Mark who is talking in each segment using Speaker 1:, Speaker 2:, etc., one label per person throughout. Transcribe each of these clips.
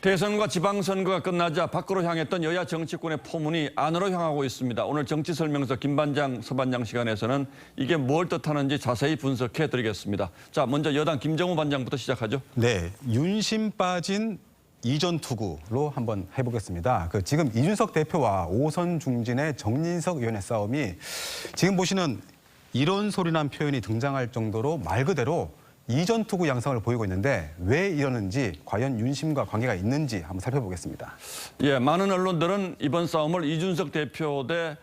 Speaker 1: 대선과 지방선거가 끝나자 밖으로 향했던 여야 정치권의 포문이 안으로 향하고 있습니다. 오늘 정치설명서 김반장, 서반장 시간에서는 이게 뭘 뜻하는지 자세히 분석해 드리겠습니다. 자, 먼저 여당 김정우 반장부터 시작하죠.
Speaker 2: 네, 윤심 빠진 이전 투구로 한번 해보겠습니다. 지금 이준석 대표와 오선 중진의 정진석 의원의 싸움이 지금 보시는 이런 소리란 표현이 등장할 정도로 말 그대로 이전 투구 양상을 보이고 있는데 왜 이러는지 과연 윤심과 관계가 있는지 한번 살펴보겠습니다.
Speaker 1: 예, 많은 언론들은 이번 싸움을 이준석 대표 대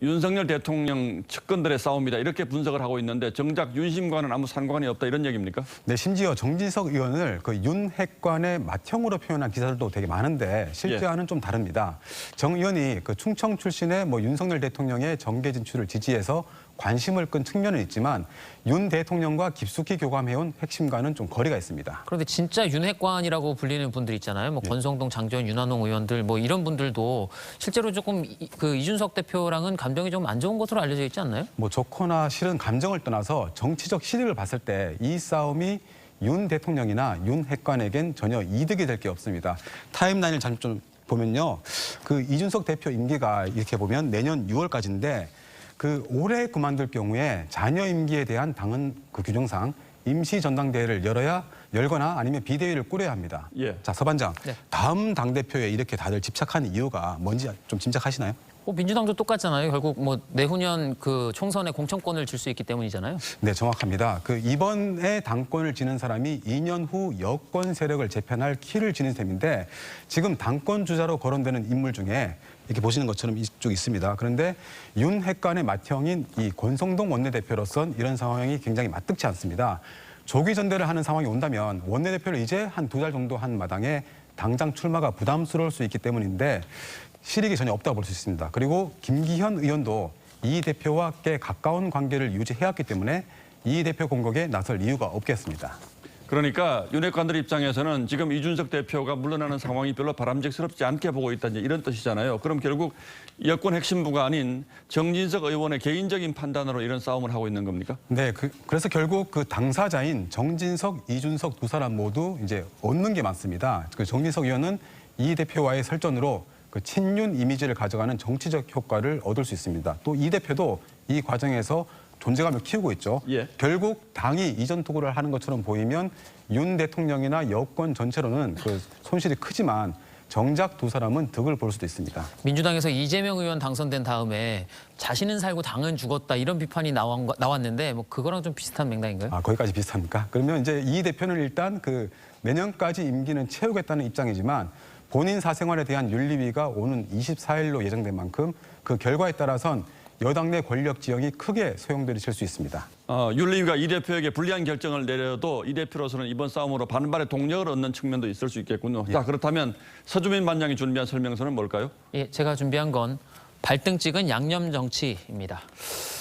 Speaker 1: 윤석열 대통령 측근들의 싸움이다 이렇게 분석을 하고 있는데 정작 윤심과는 아무 상관이 없다 이런 얘기입니까?
Speaker 2: 네, 심지어 정진석 의원을 윤핵관의 맏형으로 표현한 기사들도 되게 많은데 실제와는 좀 다릅니다. 정 의원이 충청 출신의 윤석열 대통령의 정계 진출을 지지해서 관심을 끈 측면은 있지만 윤 대통령과 깊숙이 교감해온 핵심과는 좀 거리가 있습니다.
Speaker 3: 그런데 진짜 윤핵관이라고 불리는 분들 있잖아요. 권성동, 장제원, 윤한홍 의원들 이런 분들도 실제로 조금 이준석 대표랑은 감정이 좀 안 좋은 것으로 알려져 있지 않나요?
Speaker 2: 좋거나 싫은 감정을 떠나서 정치적 실익을 봤을 때 이 싸움이 윤 대통령이나 윤 핵관에겐 전혀 이득이 될 게 없습니다. 타임라인을 좀 보면요. 이준석 대표 임기가 이렇게 보면 내년 6월까지인데 올해 그만둘 경우에 자녀 임기에 대한 당은 규정상 임시 전당대회를 열거나 아니면 비대위를 꾸려야 합니다.
Speaker 1: 예.
Speaker 2: 자, 서반장.
Speaker 3: 네.
Speaker 2: 다음 당대표에 이렇게 다들 집착한 이유가 뭔지 좀 짐작하시나요?
Speaker 3: 민주당도 똑같잖아요. 결국 내후년 총선에 공천권을 줄 수 있기 때문이잖아요.
Speaker 2: 네, 정확합니다. 이번에 당권을 지는 사람이 2년 후 여권 세력을 재편할 키를 지닌 셈인데 지금 당권 주자로 거론되는 인물 중에 이렇게 보시는 것처럼 이쪽 있습니다. 그런데 윤 핵관의 맏형인 이 권성동 원내대표로선 이런 상황이 굉장히 맞득치 않습니다. 조기 전대를 하는 상황이 온다면 원내대표를 이제 한 2달 정도 한 마당에 당장 출마가 부담스러울 수 있기 때문인데 실익이 전혀 없다고 볼 수 있습니다. 그리고 김기현 의원도 이 대표와 꽤 가까운 관계를 유지해왔기 때문에 이 대표 공격에 나설 이유가 없겠습니다.
Speaker 1: 그러니까 윤핵관들 입장에서는 지금 이준석 대표가 물러나는 상황이 별로 바람직스럽지 않게 보고 있다 이런 뜻이잖아요. 그럼 결국 여권 핵심부가 아닌 정진석 의원의 개인적인 판단으로 이런 싸움을 하고 있는 겁니까?
Speaker 2: 네, 그래서 결국 당사자인 정진석, 이준석 두 사람 모두 이제 얻는 게 많습니다. 정진석 의원은 이 대표와의 설전으로 친윤 이미지를 가져가는 정치적 효과를 얻을 수 있습니다. 또 이 대표도 이 과정에서 존재감을 키우고 있죠.
Speaker 1: 예.
Speaker 2: 결국 당이 이전 투구를 하는 것처럼 보이면 윤 대통령이나 여권 전체로는 손실이 크지만 정작 두 사람은 득을 볼 수도 있습니다.
Speaker 3: 민주당에서 이재명 의원 당선된 다음에 자신은 살고 당은 죽었다 이런 비판이 나왔는데 그거랑 좀 비슷한 맥락인가요?
Speaker 2: 거기까지 비슷합니까? 그러면 이제 이 대표는 일단 내년까지 임기는 채우겠다는 입장이지만 본인 사생활에 대한 윤리위가 오는 24일로 예정된 만큼 그 결과에 따라선 여당 내 권력 지형이 크게 소용돌이칠 수 있습니다.
Speaker 1: 윤리위가 이 대표에게 불리한 결정을 내려도 이 대표로서는 이번 싸움으로 반발의 동력을 얻는 측면도 있을 수 있겠군요.
Speaker 2: 예.
Speaker 1: 자, 그렇다면 서주민 반장이 준비한 설명서는 뭘까요?
Speaker 3: 예, 제가 준비한 건 발등 찍은 양념 정치입니다.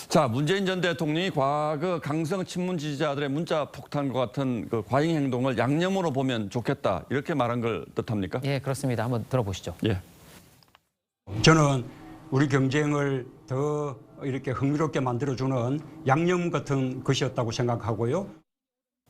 Speaker 1: 자, 문재인 전 대통령이 과거 강성 친문 지지자들의 문자 폭탄과 같은 과잉 행동을 양념으로 보면 좋겠다 이렇게 말한 걸 뜻합니까?
Speaker 3: 예, 그렇습니다. 한번 들어보시죠.
Speaker 1: 예.
Speaker 4: 저는 우리 경쟁을 더 이렇게 흥미롭게 만들어주는 양념 같은 것이었다고 생각하고요.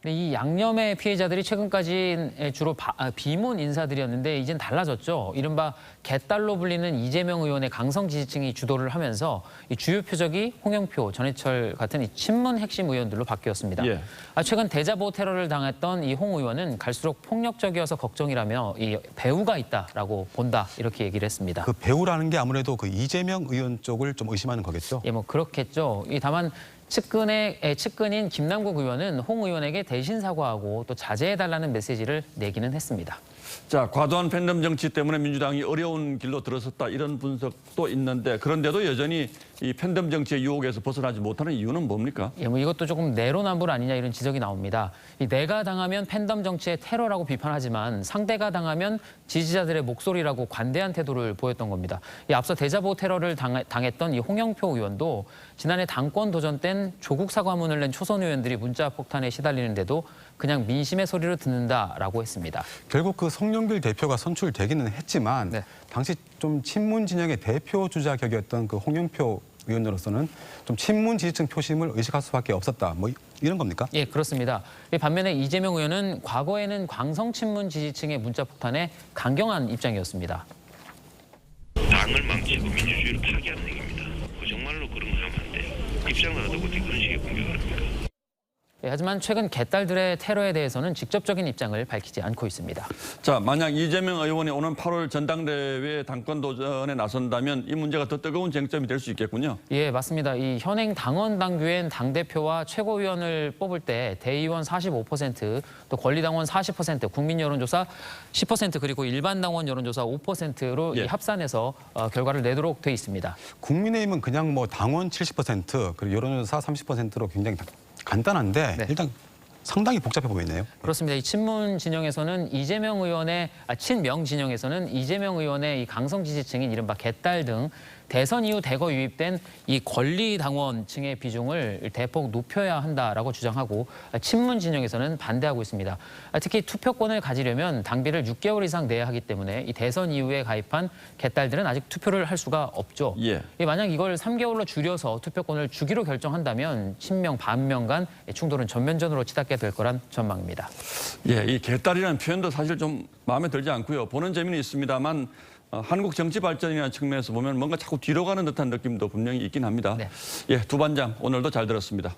Speaker 3: 이 양념의 피해자들이 최근까지 주로 비문 인사들이었는데 이젠 달라졌죠. 이른바 개딸로 불리는 이재명 의원의 강성 지지층이 주도를 하면서 이 주요 표적이 홍영표, 전해철 같은 이 친문 핵심 의원들로 바뀌었습니다.
Speaker 1: 예.
Speaker 3: 최근 대자보 테러를 당했던 이 홍 의원은 갈수록 폭력적이어서 걱정이라며 이 배후가 있다라고 본다 이렇게 얘기를 했습니다.
Speaker 2: 배우라는 게 아무래도 이재명 의원 쪽을 좀 의심하는 거겠죠?
Speaker 3: 예, 그렇겠죠. 다만 측근인 김남국 의원은 홍 의원에게 대신 사과하고 또 자제해달라는 메시지를 내기는 했습니다.
Speaker 1: 자, 과도한 팬덤 정치 때문에 민주당이 어려운 길로 들어섰다 이런 분석도 있는데 그런데도 여전히 이 팬덤 정치의 유혹에서 벗어나지 못하는 이유는 뭡니까?
Speaker 3: 예, 이것도 조금 내로남불 아니냐 이런 지적이 나옵니다. 내가 당하면 팬덤 정치의 테러라고 비판하지만 상대가 당하면 지지자들의 목소리라고 관대한 태도를 보였던 겁니다. 앞서 대자보 테러를 당했던 이 홍영표 의원도 지난해 당권 도전 땐 조국 사과문을 낸 초선 의원들이 문자 폭탄에 시달리는데도 그냥 민심의 소리를 듣는다라고 했습니다.
Speaker 2: 결국 송영길 대표가 선출되기는 했지만
Speaker 3: 네.
Speaker 2: 당시 좀 친문 진영의 대표 주자 격이었던 홍영표 의원으로서는 좀 친문 지지층 표심을 의식할 수밖에 없었다. 뭐 이런 겁니까?
Speaker 3: 예, 그렇습니다. 반면에 이재명 의원은 과거에는 광성 친문 지지층의 문자 폭탄에 강경한 입장이었습니다.
Speaker 5: 당을 망치고 민주주의를 파괴하는 얘기입니다. 정말로 그런 거 하면 안 돼요. 입장을 하다고 어떻게 그런 식의 공격을 합니까?
Speaker 3: 하지만 최근 개딸들의 테러에 대해서는 직접적인 입장을 밝히지 않고 있습니다.
Speaker 1: 자, 만약 이재명 의원이 오는 8월 전당대회 당권 도전에 나선다면 이 문제가 더 뜨거운 쟁점이 될 수 있겠군요.
Speaker 3: 예, 맞습니다. 이 현행 당원 당규엔 당대표와 최고위원을 뽑을 때 대의원 45%, 또 권리당원 40%, 국민 여론조사 10% 그리고 일반 당원 여론조사 5%로
Speaker 1: 예.
Speaker 3: 이 합산해서 결과를 내도록 돼 있습니다.
Speaker 2: 국민의힘은 그냥 뭐 당원 70% 그리고 여론조사 30%로 굉장히 간단한데
Speaker 3: 네.
Speaker 2: 일단 상당히 복잡해 보이네요.
Speaker 3: 그렇습니다. 이 친문 진영에서는 친명 진영에서는 이재명 의원의 이 강성 지지층인 이른바 개딸 등 대선 이후 대거 유입된 이 권리 당원층의 비중을 대폭 높여야 한다라고 주장하고 친문 진영에서는 반대하고 있습니다. 특히 투표권을 가지려면 당비를 6개월 이상 내야 하기 때문에 이 대선 이후에 가입한 개딸들은 아직 투표를 할 수가 없죠.
Speaker 1: 예.
Speaker 3: 만약 이걸 3개월로 줄여서 투표권을 주기로 결정한다면 친명 반명 간 충돌은 전면전으로 치닫게 될 거란 전망입니다.
Speaker 1: 예, 이 개딸이라는 표현도 사실 좀 마음에 들지 않고요. 보는 재미는 있습니다만 한국 정치 발전이라는 측면에서 보면 뭔가 자꾸 뒤로 가는 듯한 느낌도 분명히 있긴 합니다.
Speaker 3: 네.
Speaker 1: 예, 두 반장 오늘도 잘 들었습니다.